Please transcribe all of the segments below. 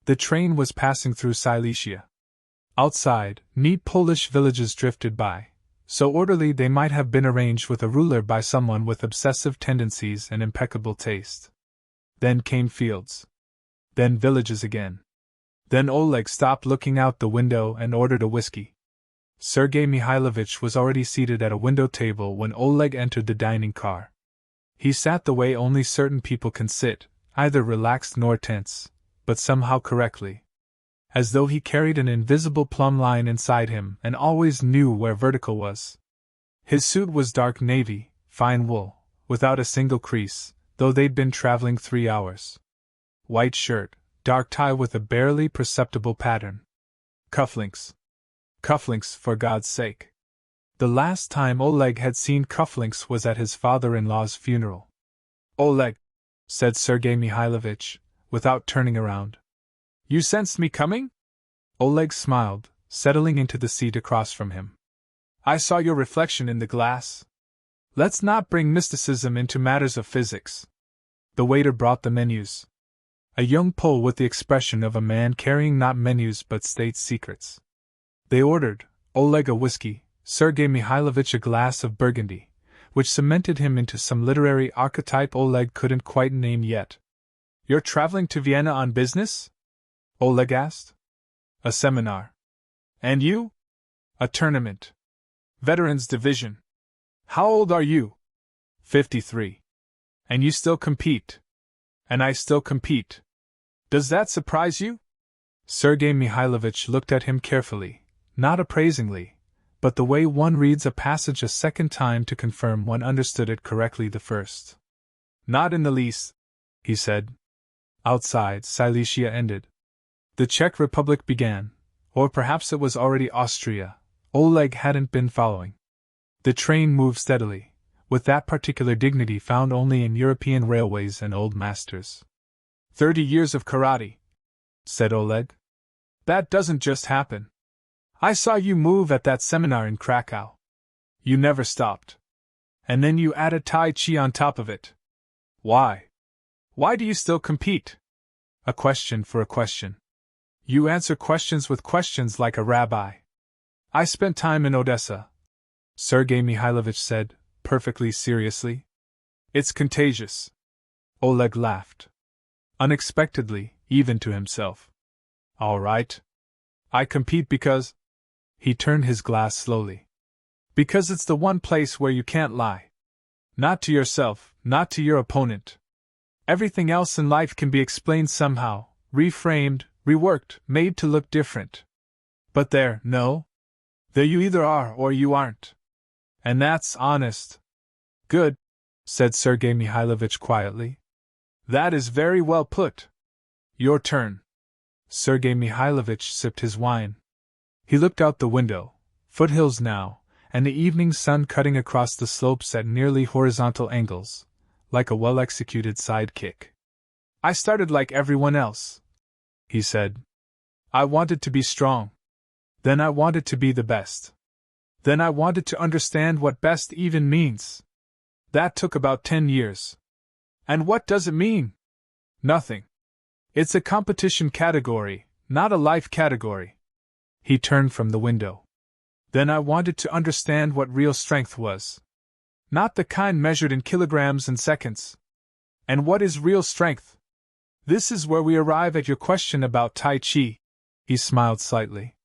The train was passing through Silesia. Outside, neat Polish villages drifted by, so orderly they might have been arranged with a ruler by someone with obsessive tendencies and impeccable taste. Then came fields. Then villages again. Then Oleg stopped looking out the window and ordered a whiskey. Sergei Mikhailovich was already seated at a window table when Oleg entered the dining car. He sat the way only certain people can sit, either relaxed nor tense, but somehow correctly. As though he carried an invisible plumb line inside him and always knew where vertical was. His suit was dark navy, fine wool, without a single crease, though they'd been traveling 3 hours. White shirt, dark tie with a barely perceptible pattern. Cufflinks. Cufflinks, for God's sake. The last time Oleg had seen cufflinks was at his father-in-law's funeral. "Oleg," said Sergei Mikhailovich, without turning around. "You sensed me coming?" Oleg smiled, settling into the seat across from him. "I saw your reflection in the glass. Let's not bring mysticism into matters of physics." The waiter brought the menus. A young Pole with the expression of a man carrying not menus but state secrets. They ordered, Oleg a whiskey, Sergei Mikhailovich a glass of Burgundy, which cemented him into some literary archetype Oleg couldn't quite name yet. "You're traveling to Vienna on business?" Oleg asked. "A seminar." "And you?" "A tournament. Veterans Division." "How old are you?" 53. "And you still compete?" "And I still compete." "Does that surprise you?" Sergei Mikhailovich looked at him carefully, not appraisingly, but the way one reads a passage a second time to confirm one understood it correctly the first. "Not in the least," he said. Outside, Silesia ended. The Czech Republic began, or perhaps it was already Austria. Oleg hadn't been following. The train moved steadily, with that particular dignity found only in European railways and old masters. 30 years of karate," said Oleg. "That doesn't just happen. I saw you move at that seminar in Krakow. You never stopped. And then you added Tai Chi on top of it. Why? Why do you still compete?" A question for a question. "You answer questions with questions like a rabbi." "I spent time in Odessa," Sergei Mikhailovich said, perfectly seriously. "It's contagious." Oleg laughed. Unexpectedly, even to himself. "All right. I compete because—" He turned his glass slowly. "Because it's the one place where you can't lie. Not to yourself, not to your opponent. Everything else in life can be explained somehow, reframed, reworked, made to look different. But there, no. There you either are or you aren't. And that's honest." "Good," said Sergei Mikhailovich quietly. "That is very well put. Your turn." Sergei Mikhailovich sipped his wine. He looked out the window, foothills now, and the evening sun cutting across the slopes at nearly horizontal angles, like a well-executed sidekick. "I started like everyone else," he said. "I wanted to be strong. Then I wanted to be the best. Then I wanted to understand what best even means. That took about 10 years. And what does it mean? Nothing. It's a competition category, not a life category." He turned from the window. "Then I wanted to understand what real strength was. Not the kind measured in kilograms and seconds. And what is real strength? This is where we arrive at your question about Tai Chi." He smiled slightly.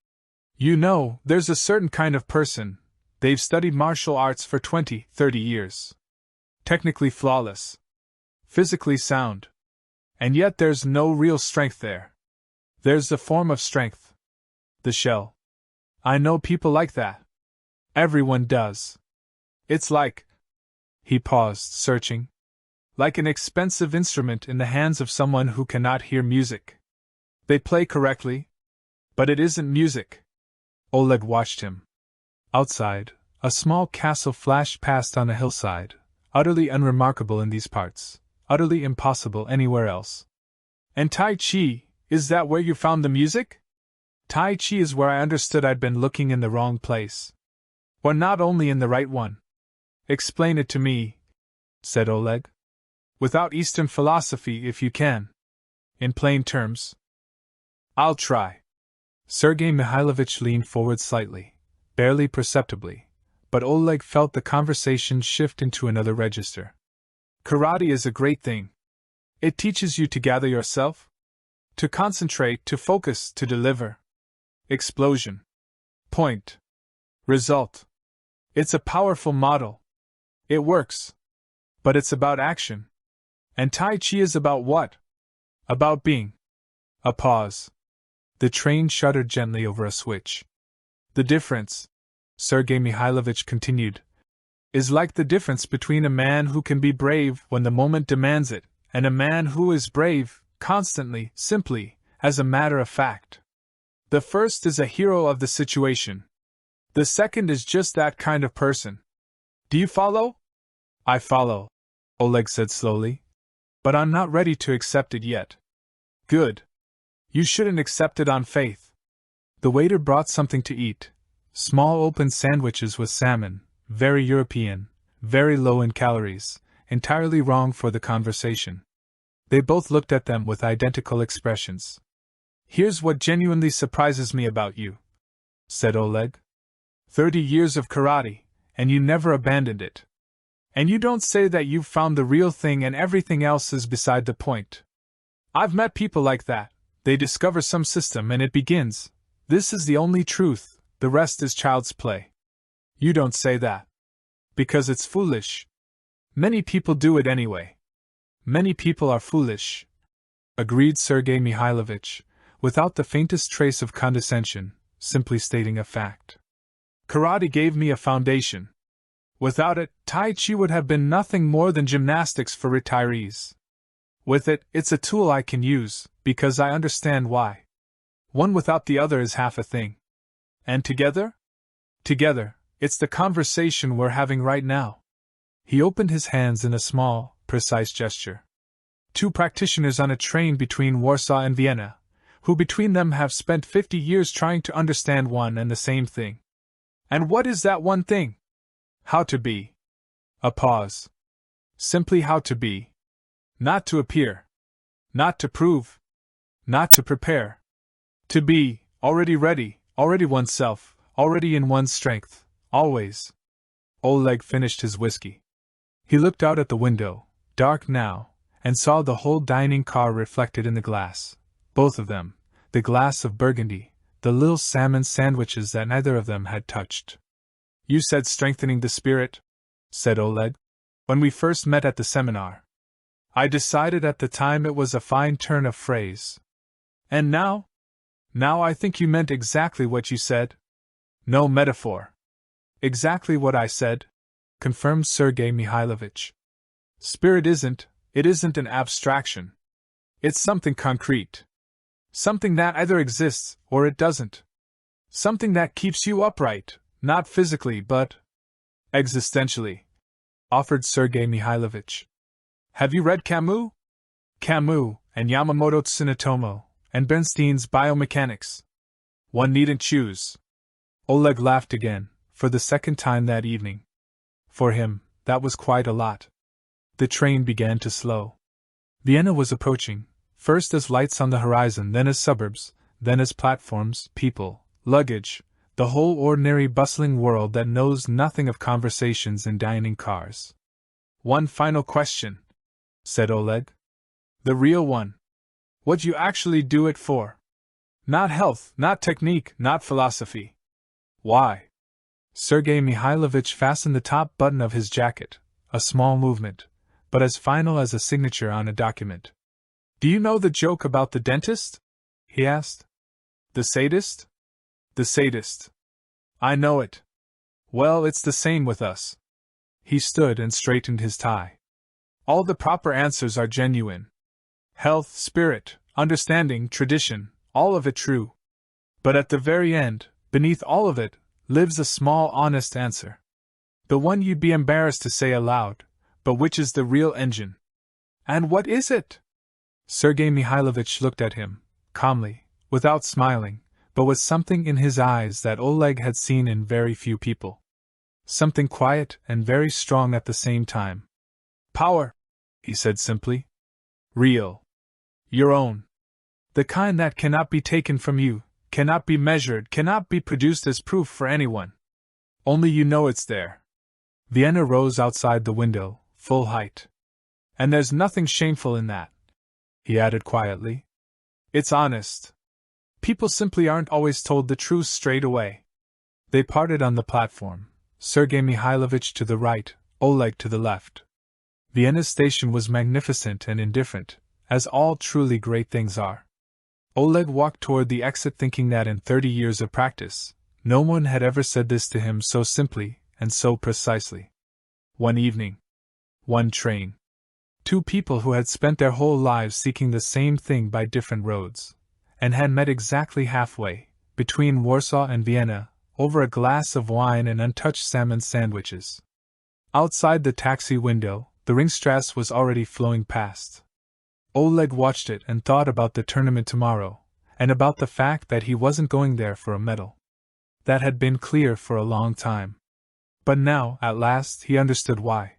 "You know, there's a certain kind of person, they've studied martial arts for 20, 30 years. Technically flawless. Physically sound. And yet there's no real strength there. There's the form of strength. The shell. I know people like that. Everyone does. It's like—" He paused, searching. "Like an expensive instrument in the hands of someone who cannot hear music. They play correctly, but it isn't music." Oleg watched him. Outside, a small castle flashed past on a hillside, utterly unremarkable in these parts, utterly impossible anywhere else. "And Tai Chi, is that where you found the music?" "Tai Chi is where I understood I'd been looking in the wrong place. Or not only in the right one." "Explain it to me," said Oleg. "Without Eastern philosophy, if you can. In plain terms." I'll try. Sergei Mihailovich leaned forward slightly, barely perceptibly, but Oleg felt the conversation shift into another register. Karate is a great thing. It teaches you to gather yourself, to concentrate, to focus, to deliver. Explosion. Point. Result. It's a powerful model. It works. But it's about action. And Tai Chi is about what? About being. A pause. The train shuddered gently over a switch. The difference, Sergei Mihailovich continued, is like the difference between a man who can be brave when the moment demands it, and a man who is brave, constantly, simply, as a matter of fact. The first is a hero of the situation. The second is just that kind of person. Do you follow? I follow, Oleg said slowly. But I'm not ready to accept it yet. Good. You shouldn't accept it on faith. The waiter brought something to eat. Small open sandwiches with salmon, very European, very low in calories, entirely wrong for the conversation. They both looked at them with identical expressions. Here's what genuinely surprises me about you, said Oleg. 30 years of karate, and you never abandoned it. And you don't say that you've found the real thing and everything else is beside the point. I've met people like that. They discover some system and it begins. This is the only truth, the rest is child's play. You don't say that. Because it's foolish. Many people do it anyway. Many people are foolish, agreed Sergei Mihailovich, without the faintest trace of condescension, simply stating a fact. Karate gave me a foundation. Without it, Tai Chi would have been nothing more than gymnastics for retirees. With it, it's a tool I can use, because I understand why. One without the other is half a thing. And together? Together, it's the conversation we're having right now. He opened his hands in a small, precise gesture. Two practitioners on a train between Warsaw and Vienna, who between them have spent 50 years trying to understand one and the same thing. And what is that one thing? How to be. A pause. Simply how to be. Not to appear. Not to prove. Not to prepare. To be, already ready, already oneself, already in one's strength, always. Oleg finished his whiskey. He looked out at the window, dark now, and saw the whole dining car reflected in the glass. Both of them, the glass of Burgundy, the little salmon sandwiches that neither of them had touched. You said strengthening the spirit, said Oleg, when we first met at the seminar. I decided at the time it was a fine turn of phrase. And now? Now I think you meant exactly what you said. No metaphor. Exactly what I said, confirmed Sergei Mihailovich. Spirit isn't an abstraction. It's something concrete. Something that either exists or it doesn't. Something that keeps you upright, not physically but existentially, offered Sergei Mihailovich. Have you read Camus? Camus, and Yamamoto Tsunetomo, and Bernstein's Biomechanics? One needn't choose. Oleg laughed again, for the second time that evening. For him, that was quite a lot. The train began to slow. Vienna was approaching, first as lights on the horizon, then as suburbs, then as platforms, people, luggage, the whole ordinary bustling world that knows nothing of conversations in dining cars. One final question, said Oleg. The real one. What you actually do it for. Not health, not technique, not philosophy. Why? Sergei Mihailovich fastened the top button of his jacket, a small movement, but as final as a signature on a document. Do you know the joke about the dentist? He asked. The sadist? The sadist. I know it. Well, it's the same with us. He stood and straightened his tie. All the proper answers are genuine. Health, spirit, understanding, tradition, all of it true. But at the very end, beneath all of it, lives a small honest answer. The one you'd be embarrassed to say aloud, but which is the real engine. And what is it? Sergei Mihailovich looked at him, calmly, without smiling, but with something in his eyes that Oleg had seen in very few people. Something quiet and very strong at the same time. Power, he said simply. Real. Your own. The kind that cannot be taken from you, cannot be measured, cannot be produced as proof for anyone. Only you know it's there. Vienna rose outside the window, full height. And there's nothing shameful in that, he added quietly. It's honest. People simply aren't always told the truth straight away. They parted on the platform, Sergei Mikhailovich to the right, Oleg to the left. Vienna's station was magnificent and indifferent, as all truly great things are. Oleg walked toward the exit thinking that in 30 years of practice, no one had ever said this to him so simply and so precisely. One evening. One train. Two people who had spent their whole lives seeking the same thing by different roads, and had met exactly halfway, between Warsaw and Vienna, over a glass of wine and untouched salmon sandwiches. Outside the taxi window, the Ringstrasse was already flowing past. Oleg watched it and thought about the tournament tomorrow, and about the fact that he wasn't going there for a medal. That had been clear for a long time. But now, at last, he understood why.